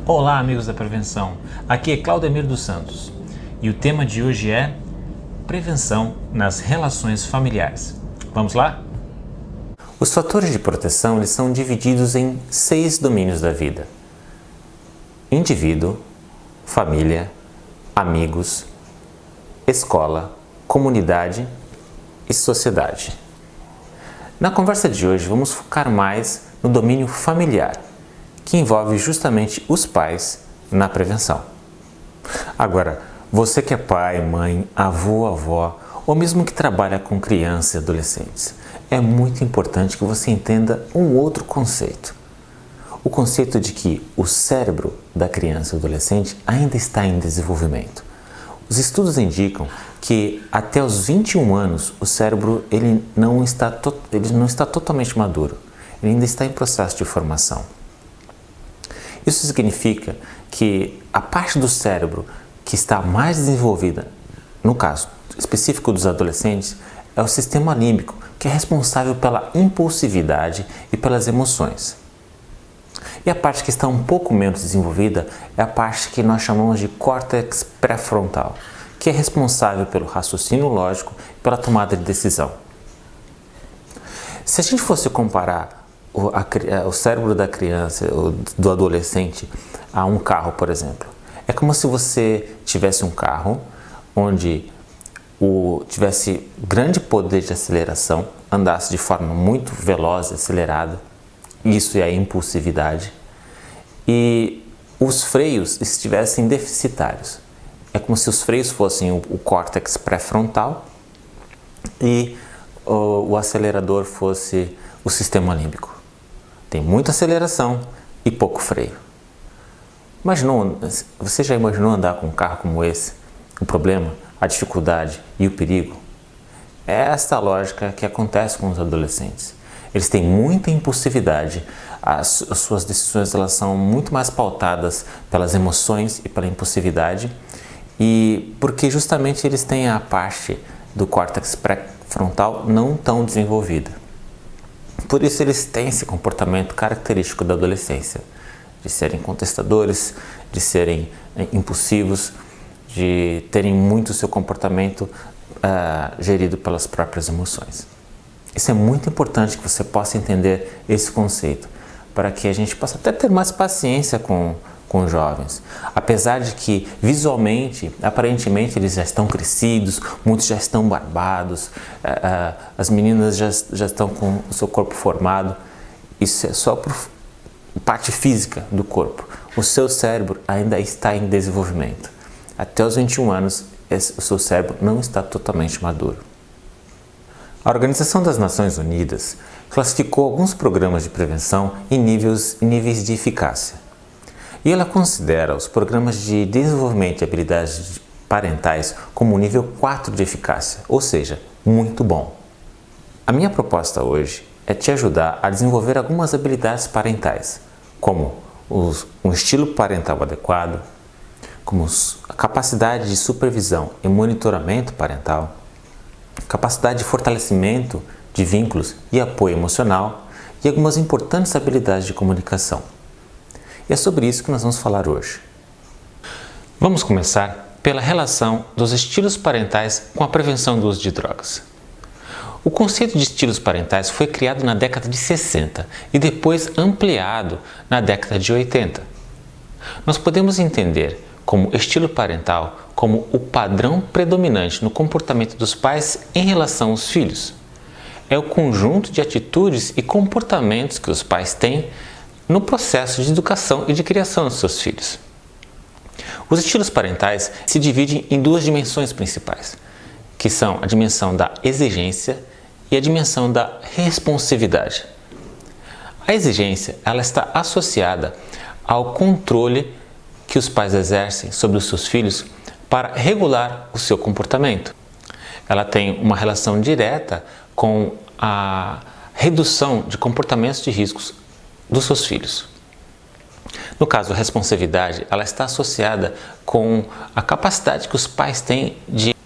Olá, amigos da prevenção. Aqui é Claudemir dos Santos e o tema de hoje é prevenção nas relações familiares. Vamos lá? Os fatores de proteção eles são divididos em 6 domínios da vida: indivíduo, família, amigos, escola, comunidade e sociedade. Na conversa de hoje vamos focar mais no domínio familiar, que envolve justamente os pais na prevenção. Agora, você que é pai, mãe, avô, avó, ou mesmo que trabalha com crianças e adolescentes, é muito importante que você entenda um outro conceito. O conceito de que o cérebro da criança e do adolescente ainda está em desenvolvimento. Os estudos indicam que até os 21 anos o cérebro ele não está totalmente maduro, ele ainda está em processo de formação. Isso significa que a parte do cérebro que está mais desenvolvida, no caso específico dos adolescentes, é o sistema límbico, que é responsável pela impulsividade e pelas emoções. E a parte que está um pouco menos desenvolvida é a parte que nós chamamos de córtex pré-frontal, que é responsável pelo raciocínio lógico e pela tomada de decisão. Se a gente fosse comparar o cérebro da criança ou do adolescente a um carro, por exemplo, é como se você tivesse um carro onde tivesse grande poder de aceleração, andasse de forma muito veloz e acelerada, isso é a impulsividade, e os freios estivessem deficitários. É como se os freios fossem o córtex pré-frontal e o acelerador fosse o sistema límbico. Tem muita aceleração e pouco freio. Você já imaginou andar com um carro como esse? O problema, a dificuldade e o perigo? É esta lógica que acontece com os adolescentes. Eles têm muita impulsividade, as suas decisões elas são muito mais pautadas pelas emoções e pela impulsividade, e porque justamente eles têm a parte do córtex pré-frontal não tão desenvolvida. Por isso eles têm esse comportamento característico da adolescência, de serem contestadores, de serem impulsivos, de terem muito seu comportamento gerido pelas próprias emoções. Isso é muito importante que você possa entender esse conceito, para que a gente possa até ter mais paciência com os jovens. Apesar de que visualmente, aparentemente eles já estão crescidos, muitos já estão barbados, as meninas já estão com o seu corpo formado, isso é só por parte física do corpo. O seu cérebro ainda está em desenvolvimento. Até os 21 anos, o seu cérebro não está totalmente maduro. A Organização das Nações Unidas classificou alguns programas de prevenção em níveis de eficácia. E ela considera os programas de desenvolvimento de habilidades parentais como nível 4 de eficácia, ou seja, muito bom. A minha proposta hoje é te ajudar a desenvolver algumas habilidades parentais, como um estilo parental adequado, como a capacidade de supervisão e monitoramento parental, capacidade de fortalecimento de vínculos e apoio emocional e algumas importantes habilidades de comunicação. E é sobre isso que nós vamos falar hoje. Vamos começar pela relação dos estilos parentais com a prevenção do uso de drogas. O conceito de estilos parentais foi criado na década de 60 e depois ampliado na década de 80. Nós podemos entender como estilo parental como o padrão predominante no comportamento dos pais em relação aos filhos. É o conjunto de atitudes e comportamentos que os pais têm no processo de educação e de criação dos seus filhos. Os estilos parentais se dividem em duas dimensões principais, que são a dimensão da exigência e a dimensão da responsividade. A exigência ela está associada ao controle que os pais exercem sobre os seus filhos para regular o seu comportamento. Ela tem uma relação direta com a redução de comportamentos de riscos dos seus filhos. No caso, a responsividade, ela está associada com a capacidade que os pais têm de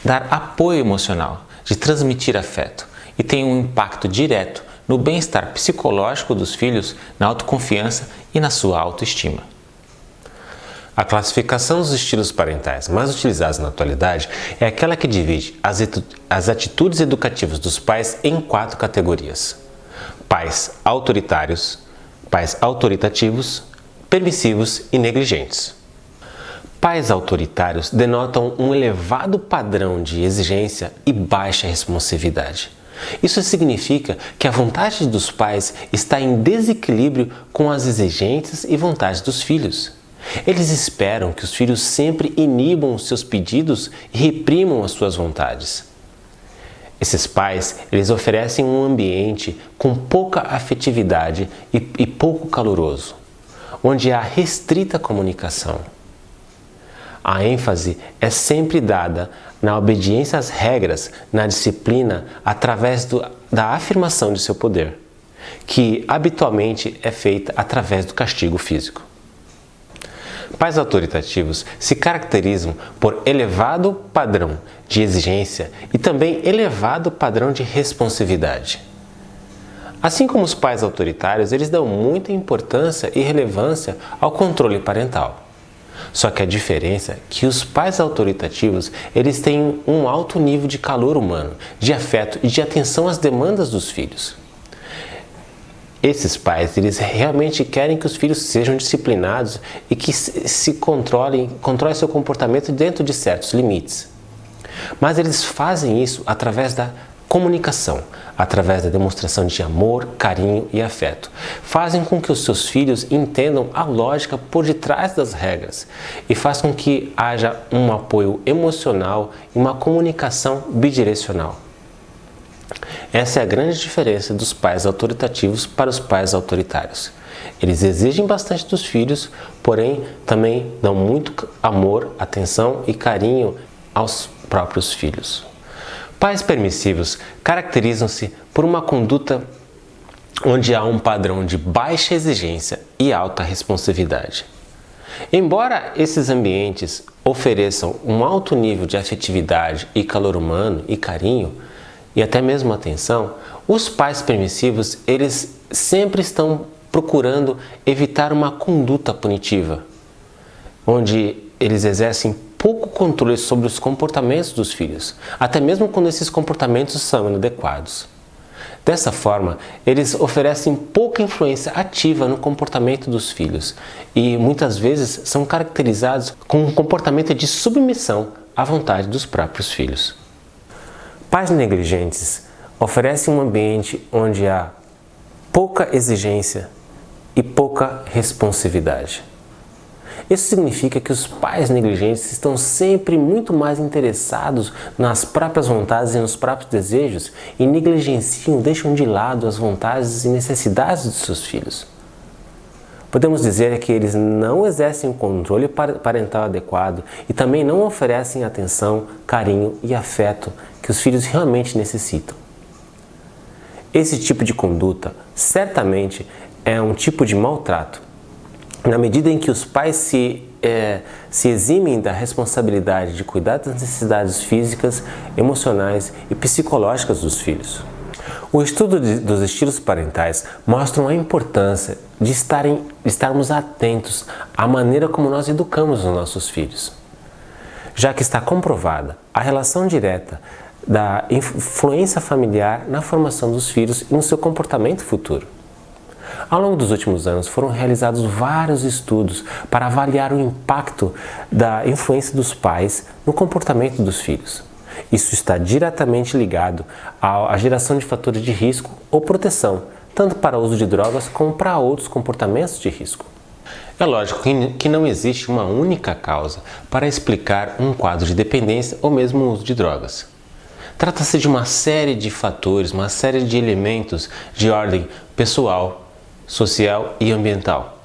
dar apoio emocional, de transmitir afeto, e tem um impacto direto no bem-estar psicológico dos filhos, na autoconfiança e na sua autoestima. A classificação dos estilos parentais mais utilizados na atualidade é aquela que divide as atitudes educativas dos pais em 4 categorias: pais autoritários, pais autoritativos, permissivos e negligentes. Pais autoritários denotam um elevado padrão de exigência e baixa responsividade. Isso significa que a vontade dos pais está em desequilíbrio com as exigências e vontades dos filhos. Eles esperam que os filhos sempre inibam os seus pedidos e reprimam as suas vontades. Esses pais, eles oferecem um ambiente com pouca afetividade e pouco caloroso, onde há restrita comunicação. A ênfase é sempre dada na obediência às regras, na disciplina, através da afirmação de seu poder, que habitualmente é feita através do castigo físico. Pais autoritativos se caracterizam por elevado padrão de exigência e também elevado padrão de responsividade. Assim como os pais autoritários, eles dão muita importância e relevância ao controle parental. Só que a diferença é que os pais autoritativos, eles têm um alto nível de calor humano, de afeto e de atenção às demandas dos filhos. Esses pais, eles realmente querem que os filhos sejam disciplinados e que se controlem seu comportamento dentro de certos limites. Mas eles fazem isso através da comunicação, através da demonstração de amor, carinho e afeto. Fazem com que os seus filhos entendam a lógica por detrás das regras e faz com que haja um apoio emocional e uma comunicação bidirecional. Essa é a grande diferença dos pais autoritativos para os pais autoritários. Eles exigem bastante dos filhos, porém também dão muito amor, atenção e carinho aos próprios filhos. Pais permissivos caracterizam-se por uma conduta onde há um padrão de baixa exigência e alta responsividade. Embora esses ambientes ofereçam um alto nível de afetividade e calor humano e carinho, e até mesmo atenção, os pais permissivos, eles sempre estão procurando evitar uma conduta punitiva, onde eles exercem pouco controle sobre os comportamentos dos filhos, até mesmo quando esses comportamentos são inadequados. Dessa forma, eles oferecem pouca influência ativa no comportamento dos filhos e muitas vezes são caracterizados com um comportamento de submissão à vontade dos próprios filhos. Pais negligentes oferecem um ambiente onde há pouca exigência e pouca responsividade. Isso significa que os pais negligentes estão sempre muito mais interessados nas próprias vontades e nos próprios desejos e negligenciam, deixam de lado as vontades e necessidades dos seus filhos. Podemos dizer que eles não exercem o controle parental adequado e também não oferecem atenção, carinho e afeto que os filhos realmente necessitam. Esse tipo de conduta certamente é um tipo de maltrato, na medida em que os pais se eximem da responsabilidade de cuidar das necessidades físicas, emocionais e psicológicas dos filhos. O estudo dos estilos parentais mostra a importância de estarmos atentos à maneira como nós educamos os nossos filhos, já que está comprovada a relação direta da influência familiar na formação dos filhos e no seu comportamento futuro. Ao longo dos últimos anos foram realizados vários estudos para avaliar o impacto da influência dos pais no comportamento dos filhos. Isso está diretamente ligado à geração de fatores de risco ou proteção, tanto para o uso de drogas como para outros comportamentos de risco. É lógico que não existe uma única causa para explicar um quadro de dependência ou mesmo o uso de drogas. Trata-se de uma série de fatores, uma série de elementos de ordem pessoal, social e ambiental.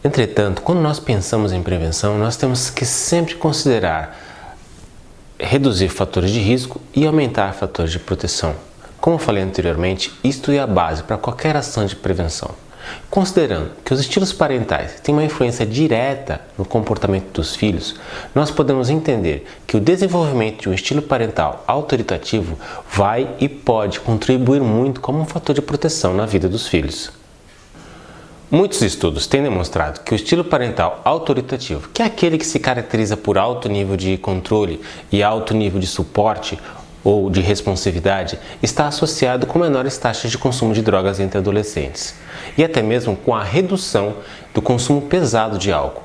Entretanto, quando nós pensamos em prevenção, nós temos que sempre considerar reduzir fatores de risco e aumentar fatores de proteção. Como falei anteriormente, isto é a base para qualquer ação de prevenção. Considerando que os estilos parentais têm uma influência direta no comportamento dos filhos, nós podemos entender que o desenvolvimento de um estilo parental autoritativo vai e pode contribuir muito como um fator de proteção na vida dos filhos. Muitos estudos têm demonstrado que o estilo parental autoritativo, que é aquele que se caracteriza por alto nível de controle e alto nível de suporte ou de responsividade, está associado com menores taxas de consumo de drogas entre adolescentes e até mesmo com a redução do consumo pesado de álcool.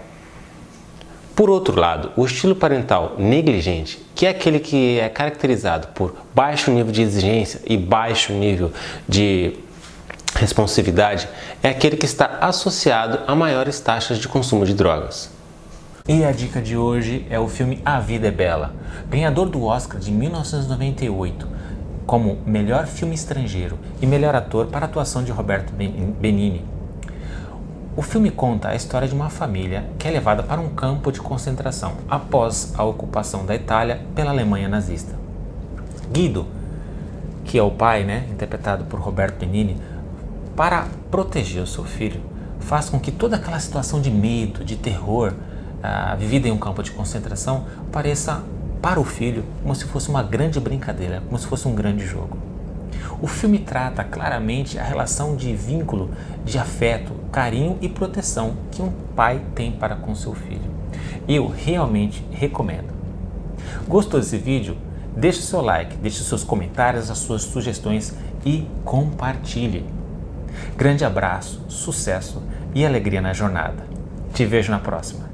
Por outro lado, o estilo parental negligente, que é aquele que é caracterizado por baixo nível de exigência e baixo nível de responsividade, é aquele que está associado a maiores taxas de consumo de drogas. E a dica de hoje é o filme A Vida é Bela, ganhador do Oscar de 1998 como melhor filme estrangeiro e melhor ator para a atuação de Roberto Benigni. O filme conta a história de uma família que é levada para um campo de concentração após a ocupação da Itália pela Alemanha nazista. Guido, que é o pai, interpretado por Roberto Benigni, para proteger o seu filho, faz com que toda aquela situação de medo, de terror, vivida em um campo de concentração, pareça para o filho como se fosse uma grande brincadeira, como se fosse um grande jogo. O filme trata claramente a relação de vínculo, de afeto, carinho e proteção que um pai tem para com seu filho. Eu realmente recomendo. Gostou desse vídeo? Deixe seu like, deixe seus comentários, as suas sugestões e compartilhe. Grande abraço, sucesso e alegria na jornada. Te vejo na próxima.